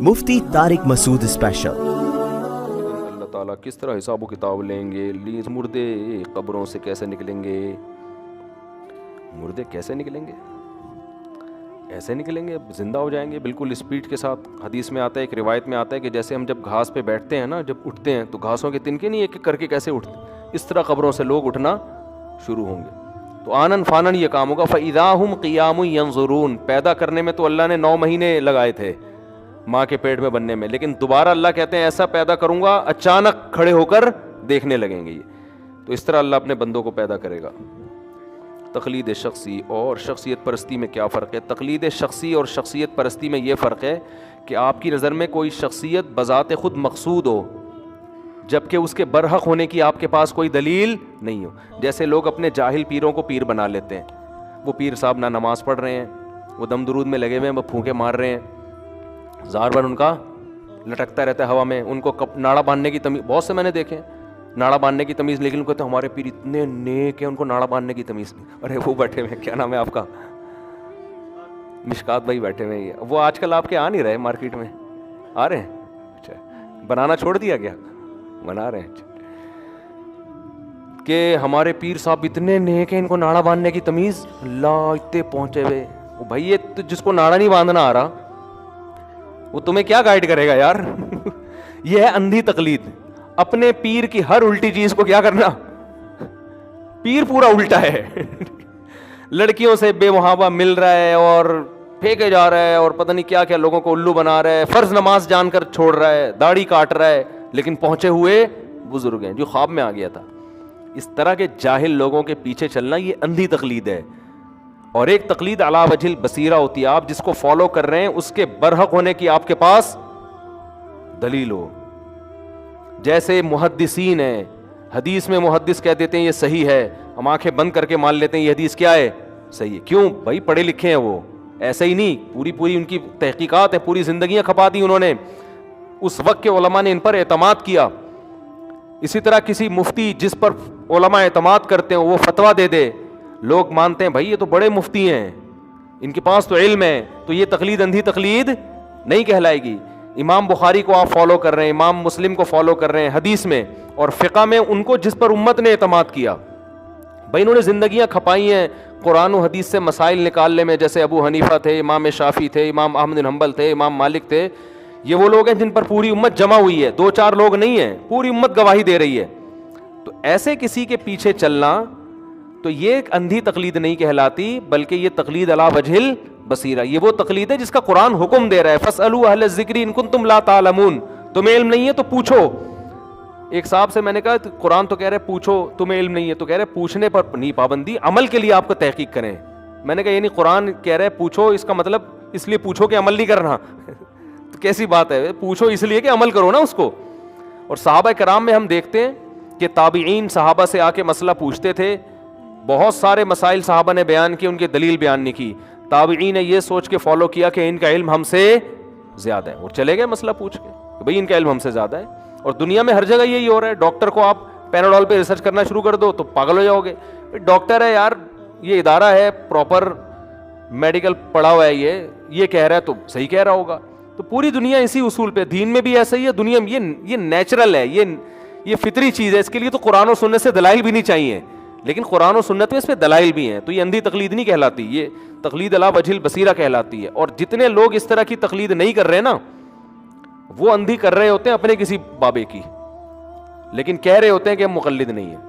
مفتی طارق مسعود special. اللہ تعالیٰ کس طرح حساب و کتاب لیں گے؟ مردے قبروں سے کیسے نکلیں گے؟ مردے کیسے نکلیں گے؟ ایسے نکلیں گے، زندہ ہو جائیں گے بالکل اسپیڈ کے ساتھ۔ حدیث میں آتا ہے، ایک روایت میں آتا ہے کہ جیسے ہم جب گھاس پہ بیٹھتے ہیں نا، جب اٹھتے ہیں تو گھاسوں کے تنکے نہیں ایک ایک کر کے کیسے اٹھتے، اس طرح قبروں سے لوگ اٹھنا شروع ہوں گے۔ تو آنن فانن یہ کام ہوگا۔ فَإِذَا هُمْ قِيَامٌ يَنظُرُونَ، پیدا کرنے میں تو اللہ نے 9 مہینے لگائے تھے ماں کے پیٹ میں بننے میں، لیکن دوبارہ اللہ کہتے ہیں ایسا پیدا کروں گا اچانک کھڑے ہو کر دیکھنے لگیں گے۔ تو اس طرح اللہ اپنے بندوں کو پیدا کرے گا۔ تقلید شخصی اور شخصیت پرستی میں کیا فرق ہے؟ تقلید شخصی اور شخصیت پرستی میں یہ فرق ہے کہ آپ کی نظر میں کوئی شخصیت بذات خود مقصود ہو، جبکہ اس کے برحق ہونے کی آپ کے پاس کوئی دلیل نہیں ہو۔ جیسے لوگ اپنے جاہل پیروں کو پیر بنا لیتے ہیں، وہ پیر صاحب نہ نماز پڑھ رہے ہیں، وہ دم درود میں لگے ہوئے ہیں، وہ پھونکے مار رہے ہیں، زار بھر ان کا لٹکتا رہتا ہے ہوا میں، ان کو ناڑا باندھنے کی تمیز، بہت سے میں نے دیکھے ناڑا باندھنے کی تمیز، لیکن کہتے ہیں ہمارے پیر اتنے نیک ہیں ان کو ناڑا باندھنے کی تمیز نہیں۔ ارے وہ بیٹھے ہوئے، کیا نام ہے آپ کا؟ مشکات بھائی بیٹھے ہوئے ہیں، وہ آج کل آپ کے آ نہیں رہے مارکیٹ میں، آ رہے ہیں؟ اچھا، بنانا چھوڑ دیا گیا؟ بنا رہے ہیں کہ ہمارے پیر صاحب اتنے نیک ہیں ان کو ناڑا باندھنے کی تمیز، اللہ اتنے پہنچے ہوئے۔ وہ بھائی یہ جس کو ناڑا نہیں باندھنا آ رہا وہ تمہیں کیا گائیڈ کرے گا یار؟ یہ ہے اندھی تقلید، اپنے پیر کی ہر الٹی چیز کو کیا کرنا، پیر پورا الٹا ہے، لڑکیوں سے بے محابہ مل رہا ہے اور پھینکے جا رہا ہے اور پتہ نہیں کیا کیا لوگوں کو الو بنا رہا ہے، فرض نماز جان کر چھوڑ رہا ہے، داڑھی کاٹ رہا ہے، لیکن پہنچے ہوئے بزرگ ہیں جو خواب میں آ گیا تھا۔ اس طرح کے جاہل لوگوں کے پیچھے چلنا یہ اندھی تقلید ہے۔ اور ایک تقلید علی وجہ البصیرہ ہوتی ہے، آپ جس کو فالو کر رہے ہیں اس کے برحق ہونے کی آپ کے پاس دلیل ہو۔ جیسے محدثین ہیں، حدیث میں محدث کہہ دیتے ہیں یہ صحیح ہے، ہم آنکھیں بند کر کے مان لیتے ہیں یہ حدیث کیا ہے، صحیح ہے۔ کیوں بھائی؟ پڑھے لکھے ہیں وہ، ایسے ہی نہیں، پوری ان کی تحقیقات ہے، پوری زندگیاں کھپا دی انہوں نے، اس وقت کے علماء نے ان پر اعتماد کیا۔ اسی طرح کسی مفتی جس پر علماء اعتماد کرتے ہیں وہ فتویٰ دے دے، لوگ مانتے ہیں بھائی یہ تو بڑے مفتی ہیں، ان کے پاس تو علم ہے، تو یہ تقلید اندھی تقلید نہیں کہلائے گی۔ امام بخاری کو آپ فالو کر رہے ہیں، امام مسلم کو فالو کر رہے ہیں حدیث میں اور فقہ میں، ان کو جس پر امت نے اعتماد کیا، بھائی انہوں نے زندگیاں کھپائی ہیں قرآن و حدیث سے مسائل نکالنے میں، جیسے ابو حنیفہ تھے، امام شافعی تھے، امام احمد بن حنبل تھے، امام مالک تھے۔ یہ وہ لوگ ہیں جن پر پوری امت جمع ہوئی ہے، 2-4 لوگ نہیں ہیں، پوری امت گواہی دے رہی ہے۔ تو ایسے کسی کے پیچھے چلنا تو یہ ایک اندھی تقلید نہیں کہلاتی، بلکہ یہ تقلید علی وجہ البصیرہ، یہ وہ تقلید ہے جس کا قرآن حکم دے رہا ہے، فاسألوا اہل الذکر ان کنتم لا تعلمون، تمہیں علم نہیں ہے تو پوچھو۔ ایک صاحب سے میں نے کہا قرآن تو کہہ رہے پوچھو، تمہیں علم نہیں ہے، تو کہہ رہے پوچھنے پر نہیں پابندی، عمل کے لیے آپ کو تحقیق کریں۔ میں نے کہا یعنی قرآن کہہ رہے پوچھو، اس کا مطلب اس لیے پوچھو کہ عمل نہیں کرنا؟ تو کیسی بات ہے؟ پوچھو اس لیے کہ عمل کرو نا اس کو۔ اور صحابہ کرام میں ہم دیکھتے ہیں کہ تابعین صحابہ سے آ کے مسئلہ پوچھتے تھے، بہت سارے مسائل صحابہ نے بیان کیے، ان کی دلیل بیان نہیں کی، تابعین نے یہ سوچ کے فالو کیا کہ ان کا علم ہم سے زیادہ ہے، اور چلے گئے مسئلہ پوچھ کے کہ بھئی ان کا علم ہم سے زیادہ ہے۔ اور دنیا میں ہر جگہ یہی ہو رہا ہے، ڈاکٹر کو آپ پیناڈول پہ ریسرچ کرنا شروع کر دو تو پاگل ہو جاؤ گے۔ ڈاکٹر ہے یار، یہ ادارہ ہے پراپر میڈیکل پڑھا ہوا ہے، یہ کہہ رہا ہے تو صحیح کہہ رہا ہوگا۔ تو پوری دنیا اسی اصول پہ، دین میں بھی ایسا ہی ہے، دنیا میں یہ نیچرل ہے، یہ فطری چیز ہے، اس کے لیے تو قرآن و سنت سے دلائل بھی نہیں چاہیے، لیکن قرآن و سنت میں اس پہ دلائل بھی ہیں، تو یہ اندھی تقلید نہیں کہلاتی، یہ تقلید علی وجہ البصیرہ کہلاتی ہے۔ اور جتنے لوگ اس طرح کی تقلید نہیں کر رہے نا، وہ اندھی کر رہے ہوتے ہیں اپنے کسی بابے کی، لیکن کہہ رہے ہوتے ہیں کہ ہم مقلد نہیں ہیں۔